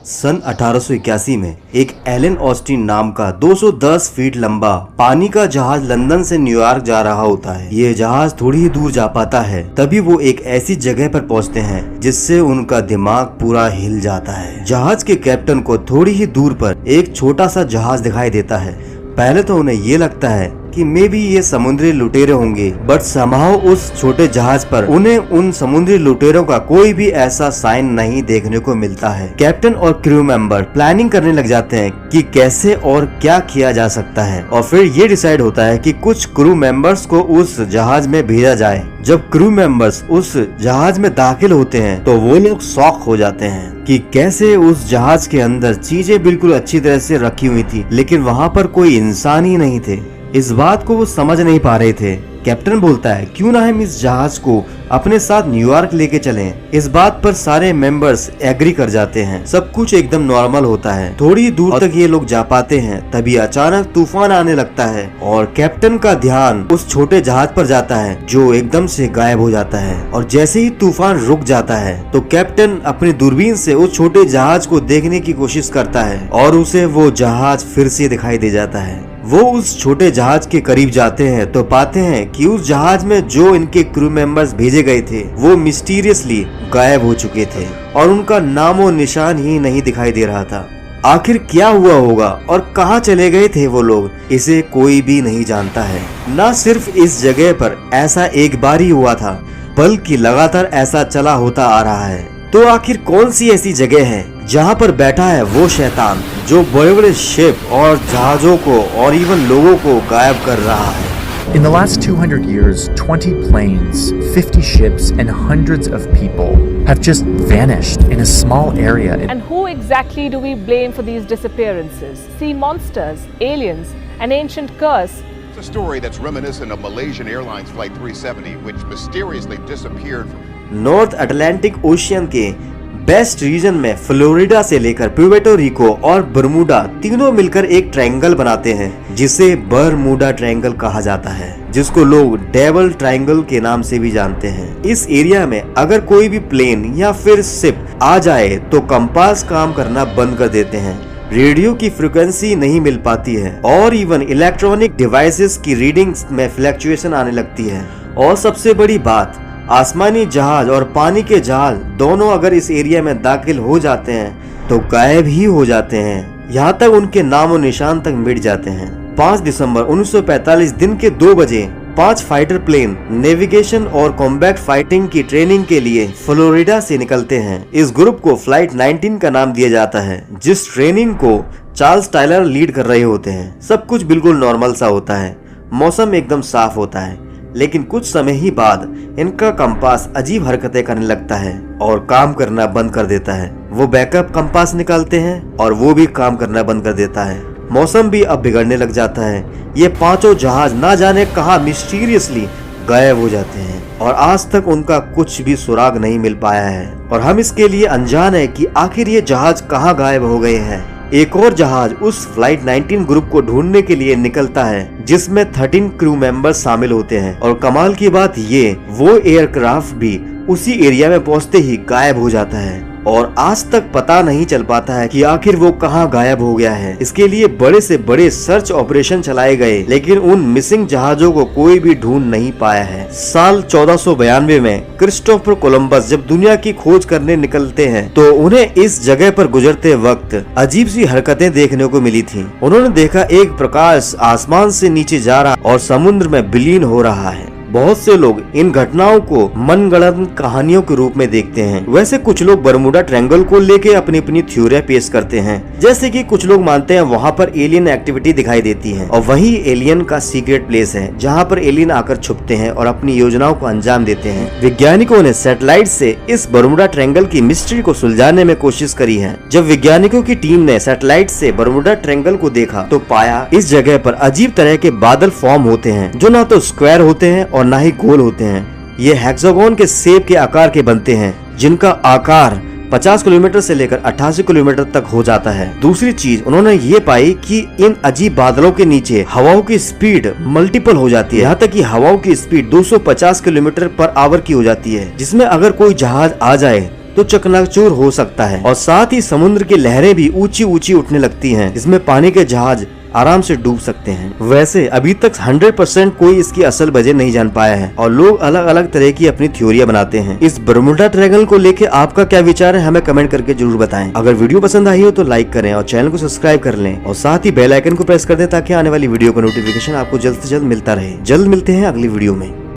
सन 1881 में एक Elon Austin नाम का 210 फीट लंबा पानी का जहाज लंदन से न्यूयॉर्क जा रहा होता है। ये जहाज थोड़ी ही दूर जा पाता है, तभी वो एक ऐसी जगह पर पहुंचते हैं जिससे उनका दिमाग पूरा हिल जाता है। जहाज के कैप्टन को थोड़ी ही दूर पर एक छोटा सा जहाज दिखाई देता है। पहले तो उन्हें ये लगता है कि मे बी ये समुद्री लुटेरे होंगे, बट समहाउ उस छोटे जहाज पर उन्हें उन समुद्री लुटेरों का कोई भी ऐसा साइन नहीं देखने को मिलता है। कैप्टन और क्रू मेंबर प्लानिंग करने लग जाते हैं कि कैसे और क्या किया जा सकता है, और फिर ये डिसाइड होता है कि कुछ क्रू मेंबर्स को उस जहाज में भेजा जाए। जब क्रू मेंबर्स उस जहाज में दाखिल होते हैं तो वो लोग शॉक हो जाते हैं कि कैसे उस जहाज के अंदर चीजें बिल्कुल अच्छी तरह से रखी हुई थी, लेकिन वहाँ पर कोई इंसान ही नहीं थे। इस बात को वो समझ नहीं पा रहे थे। कैप्टन बोलता है क्यों ना हम इस जहाज को अपने साथ न्यूयॉर्क लेके चलें। इस बात पर सारे मेंबर्स एग्री कर जाते हैं। सब कुछ एकदम नॉर्मल होता है। थोड़ी दूर तक ये लोग जा पाते हैं, तभी अचानक तूफान आने लगता है और कैप्टन का ध्यान उस छोटे जहाज पर जाता है जो एकदम से गायब हो जाता है। और जैसे ही तूफान रुक जाता है तो कैप्टन अपनी दूरबीन से उस छोटे जहाज को देखने की कोशिश करता है और उसे वो जहाज फिर से दिखाई दे जाता है। वो उस छोटे जहाज के करीब जाते हैं तो पाते हैं कि उस जहाज में जो इनके क्रू मेंबर्स भेजे गए थे वो मिस्टीरियसली गायब हो चुके थे और उनका नामो निशान ही नहीं दिखाई दे रहा था। आखिर क्या हुआ होगा और कहां चले गए थे वो लोग, इसे कोई भी नहीं जानता है। न सिर्फ इस जगह पर ऐसा एक बार ही हुआ था, बल्कि लगातार ऐसा चला होता आ रहा है। तो आखिर कौन सी ऐसी जगह है जहाँ पर बैठा है वो शैतान जो बड़े बड़े शिप और जहाजों को और इवन लोगों को गायब कर रहा है। In the last 200 years, 20 planes, 50 ships, and hundreds of people have just vanished in a small area. And who exactly do we blame for these disappearances? Sea monsters, aliens, an ancient curse? It's a story that's reminiscent of Malaysian Airlines Flight 370, which mysteriously disappeared from north Atlantic ocean के best reason में Florida से लेकर Puerto Rico और Bermuda तीनों मिलकर एक triangle बनाते हैं जिसे बरमूडा ट्रायंगल कहा जाता है, जिसको लोग डेवल ट्रायंगल के नाम से भी जानते हैं। इस एरिया में अगर कोई भी प्लेन या फिर शिप आ जाए तो कंपास काम करना बंद कर देते हैं, रेडियो की फ्रीक्वेंसी नहीं मिल पाती है और इवन इलेक्ट्रॉनिक डिवाइसेस की रीडिंग्स में फ्लक्चुएशन आने लगती है। और सबसे बड़ी बात, आसमानी जहाज और पानी के जहाज दोनों अगर इस एरिया में दाखिल हो जाते हैं तो गायब ही हो जाते हैं, यहाँ तक उनके नामो निशान तक मिट जाते हैं। 5 दिसंबर 1945 दिन के 2 बजे 5 फाइटर प्लेन नेविगेशन और कॉम्बैट फाइटिंग की ट्रेनिंग के लिए फ्लोरिडा से निकलते हैं। इस ग्रुप को फ्लाइट 19 का नाम दिया जाता है, जिस ट्रेनिंग को चार्ल्स टायलर लीड कर रहे होते हैं। सब कुछ बिल्कुल नॉर्मल सा होता है, मौसम एकदम साफ होता है, लेकिन कुछ समय ही बाद इनका कंपास अजीब हरकतें करने लगता है और काम करना बंद कर देता है। वो बैकअप कंपास निकालते हैं और वो भी काम करना बंद कर देता है। मौसम भी अब बिगड़ने लग जाता है। ये पांचों जहाज ना जाने कहां मिस्टीरियसली गायब हो जाते हैं और आज तक उनका कुछ भी सुराग नहीं मिल पाया है और हम इसके लिए अनजान है कि आखिर ये जहाज कहां गायब हो गए हैं। एक और जहाज उस फ्लाइट 19 ग्रुप को ढूंढने के लिए निकलता है, जिसमें 13 क्रू मेंबर्स शामिल होते हैं और कमाल की बात ये वो एयरक्राफ्ट भी उसी एरिया में पहुंचते ही गायब हो जाता है और आज तक पता नहीं चल पाता है कि आखिर वो कहां गायब हो गया है। इसके लिए बड़े से बड़े सर्च ऑपरेशन चलाए गए, लेकिन उन मिसिंग जहाजों को कोई भी ढूंढ नहीं पाया है। साल 1492 में क्रिस्टोफर कोलंबस जब दुनिया की खोज करने निकलते हैं तो उन्हें इस जगह पर गुजरते वक्त अजीब सी हरकतें देखने को मिली थी। उन्होंने देखा एक प्रकाश आसमान से नीचे जा रहा और समुद्र में विलीन हो रहा है। बहुत से लोग इन घटनाओं को मनगढ़ंत कहानियों के रूप में देखते हैं। वैसे कुछ लोग बरमूडा ट्रायंगल को लेके अपनी अपनी थ्योरियां पेश करते हैं, जैसे कि कुछ लोग मानते हैं वहाँ पर एलियन एक्टिविटी दिखाई देती है और वही एलियन का सीक्रेट प्लेस है जहाँ पर एलियन आकर छुपते हैं और अपनी योजनाओं को अंजाम देते हैं। वैज्ञानिकों ने सैटेलाइट से इस बरमूडा ट्रायंगल की मिस्ट्री को सुलझाने में कोशिश करी है। जब वैज्ञानिकों की टीम ने सैटेलाइट से बरमूडा ट्रायंगल को देखा तो पाया इस जगह पर अजीब तरह के बादल फॉर्म होते हैं जो ना तो स्क्वायर होते हैं और ना ही गोल होते हैं। ये हेक्सागोन के शेप के आकार के बनते हैं, जिनका आकार 50 किलोमीटर से लेकर 88 किलोमीटर तक हो जाता है। दूसरी चीज उन्होंने ये पाई कि इन अजीब बादलों के नीचे हवाओं की स्पीड मल्टीपल हो जाती है, यहाँ तक कि हवाओं की स्पीड 250 किलोमीटर पर आवर की हो जाती है, जिसमें अगर कोई जहाज आ जाए तो चकनाचूर हो सकता है और साथ ही समुद्र की लहरें भी ऊंची ऊंची उठने लगती हैं, जिसमें पानी के जहाज आराम से डूब सकते हैं। वैसे अभी तक 100% कोई इसकी असल वजह नहीं जान पाया है और लोग अलग अलग तरह की अपनी थ्योरियां बनाते हैं। इस बरमूडा ट्रायंगल को लेके आपका क्या विचार है, हमें कमेंट करके जरूर बताएं। अगर वीडियो पसंद आई हो तो लाइक करें और चैनल को सब्सक्राइब कर लें और साथ ही बेल आइकन को प्रेस कर दें ताकि आने वाली वीडियो का नोटिफिकेशन आपको जल्द से जल्द मिलता रहे। जल्द मिलते हैं अगली वीडियो में।